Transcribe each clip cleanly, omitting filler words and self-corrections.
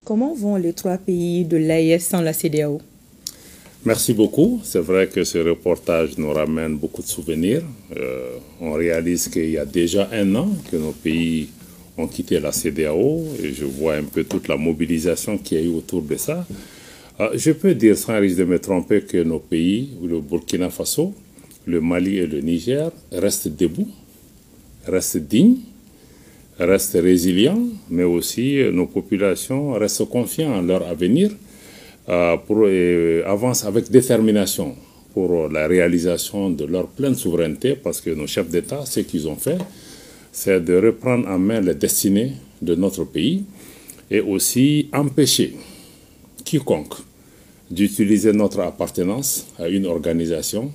Comment vont les trois pays de l'AES sans la CEDEAO? Merci beaucoup. C'est vrai que ce reportage nous ramène beaucoup de souvenirs. On réalise qu'il y a déjà un an que nos pays ont quitté la CEDEAO et je vois un peu toute la mobilisation qu'il y a eu autour de ça. Je peux dire sans risque de me tromper que nos pays, le Burkina Faso, le Mali et le Niger, restent debout, restent dignes, restent résilients, mais aussi nos populations restent confiantes en leur avenir. Avancent avec détermination pour la réalisation de leur pleine souveraineté, parce que nos chefs d'État, ce qu'ils ont fait, c'est de reprendre en main les destinées de notre pays et aussi empêcher quiconque d'utiliser notre appartenance à une organisation.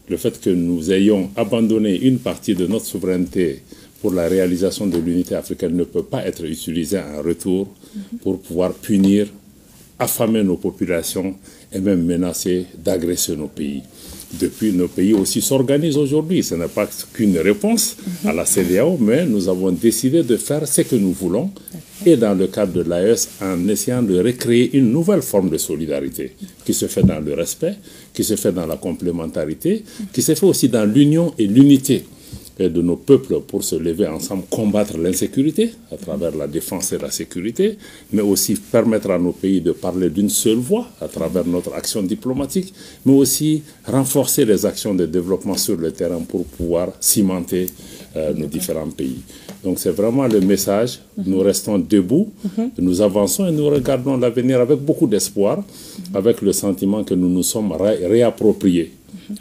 Le fait que nous ayons abandonné une partie de notre souveraineté pour la réalisation de l'unité africaine ne peut pas être utilisé en retour pour pouvoir punir, affamer nos populations et même menacer d'agresser nos pays. Depuis, nos pays aussi s'organisent aujourd'hui. Ce n'est pas qu'une réponse à la CEDEAO, mais nous avons décidé de faire ce que nous voulons et dans le cadre de l'AES en essayant de recréer une nouvelle forme de solidarité qui se fait dans le respect, qui se fait dans la complémentarité, qui se fait aussi dans l'union et l'unité de nos peuples pour se lever ensemble, combattre l'insécurité à travers la défense et la sécurité, mais aussi permettre à nos pays de parler d'une seule voix à travers notre action diplomatique, mais aussi renforcer les actions de développement sur le terrain pour pouvoir cimenter nos différents pays. Donc c'est vraiment le message, nous restons debout, nous avançons et nous regardons l'avenir avec beaucoup d'espoir, avec le sentiment que nous nous sommes réappropriés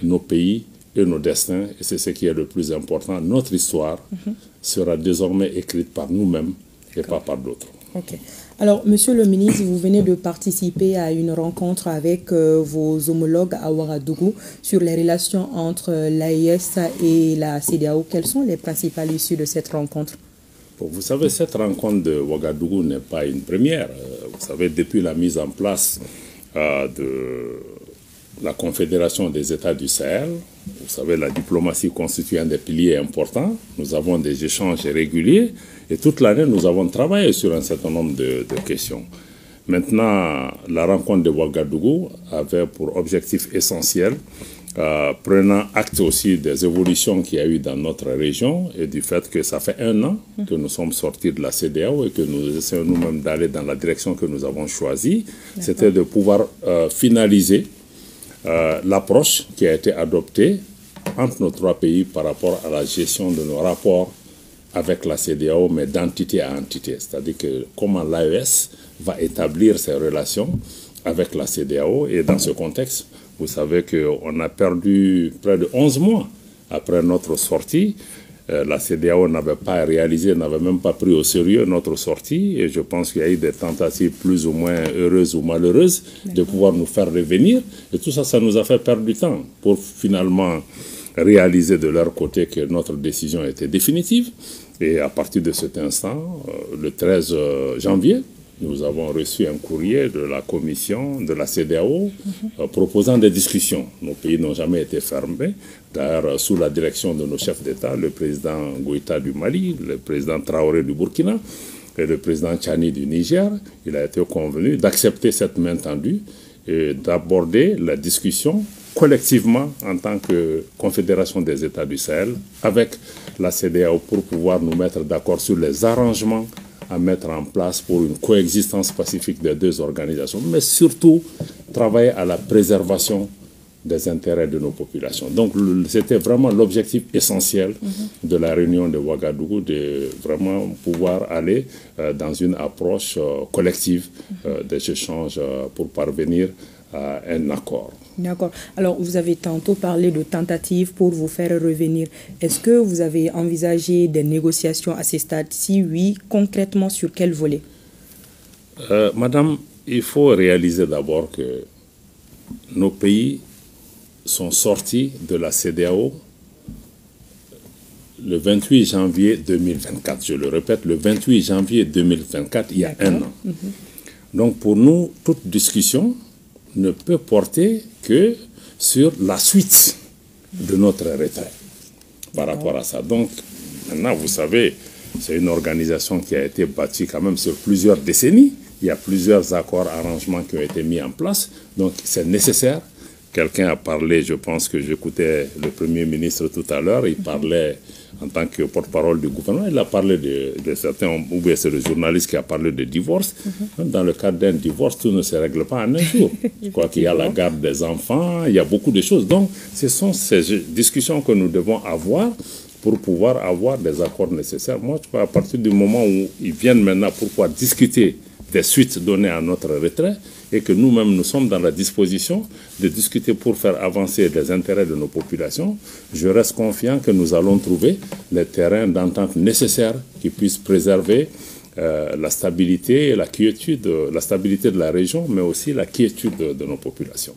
nos pays et nos destins, et c'est ce qui est le plus important. Notre histoire sera désormais écrite par nous-mêmes et pas par d'autres. Ok. Alors, Monsieur le ministre, vous venez de participer à une rencontre avec vos homologues à Ouagadougou sur les relations entre l'AES et la CEDEAO. Quelles sont les principales issues de cette rencontre? Bon, vous savez, cette rencontre de Ouagadougou n'est pas une première. Vous savez, depuis la mise en place de la Confédération des États du Sahel, vous savez, la diplomatie constitue un des piliers importants. Nous avons des échanges réguliers et toute l'année, nous avons travaillé sur un certain nombre de questions. Maintenant, la rencontre de Ouagadougou avait pour objectif essentiel, prenant acte aussi des évolutions qu'il y a eu dans notre région et du fait que ça fait un an que nous sommes sortis de la CEDEAO et que nous essayons nous-mêmes d'aller dans la direction que nous avons choisie, c'était de pouvoir finaliser l'approche qui a été adoptée entre nos trois pays par rapport à la gestion de nos rapports avec la CEDEAO, mais d'entité à entité. C'est-à-dire que comment l'AES va établir ses relations avec la CEDEAO. Et dans ce contexte, vous savez qu'on a perdu près de 11 mois après notre sortie. La CEDEAO n'avait pas réalisé, n'avait même pas pris au sérieux notre sortie. Et je pense qu'il y a eu des tentatives plus ou moins heureuses ou malheureuses de pouvoir nous faire revenir. Et tout ça, ça nous a fait perdre du temps pour finalement réaliser de leur côté que notre décision était définitive. Et à partir de cet instant, le 13 janvier, nous avons reçu un courrier de la commission de la CEDEAO proposant des discussions. Nos pays n'ont jamais été fermés. D'ailleurs, sous la direction de nos chefs d'État, le président Goïta du Mali, le président Traoré du Burkina et le président Tchani du Niger, il a été convenu d'accepter cette main tendue et d'aborder la discussion collectivement en tant que Confédération des États du Sahel avec la CEDEAO pour pouvoir nous mettre d'accord sur les arrangements à mettre en place pour une coexistence pacifique des deux organisations, mais surtout travailler à la préservation des intérêts de nos populations. Donc c'était vraiment l'objectif essentiel de la réunion de Ouagadougou, de vraiment pouvoir aller dans une approche collective des échanges pour parvenir à un accord. D'accord. Alors, vous avez tantôt parlé de tentatives pour vous faire revenir. Est-ce que vous avez envisagé des négociations à ce stade? Si oui, concrètement, sur quel volet? Madame, il faut réaliser d'abord que nos pays sont sortis de la CEDEAO le 28 janvier 2024. Je le répète, le 28 janvier 2024, il y a un an. Donc, pour nous, toute discussion ne peut porter que sur la suite de notre retrait par rapport à ça. Donc, maintenant, vous savez, c'est une organisation qui a été bâtie quand même sur plusieurs décennies, il y a plusieurs accords, arrangements qui ont été mis en place. Donc c'est nécessaire. Quelqu'un a parlé, je pense que j'écoutais le Premier ministre tout à l'heure, il parlait en tant que porte-parole du gouvernement, il a parlé de certains, ou bien c'est le journaliste qui a parlé de divorce. Dans le cadre d'un divorce, tout ne se règle pas en un jour. Je crois qu'il y a la garde des enfants, il y a beaucoup de choses. Donc ce sont ces discussions que nous devons avoir pour pouvoir avoir des accords nécessaires. Moi, je crois à partir du moment où ils viennent maintenant pour pouvoir discuter des suites données à notre retrait et que nous-mêmes, nous sommes dans la disposition de discuter pour faire avancer les intérêts de nos populations, je reste confiant que nous allons trouver les terrains d'entente nécessaires qui puissent préserver la stabilité et la quiétude, la stabilité de la région, mais aussi la quiétude de nos populations.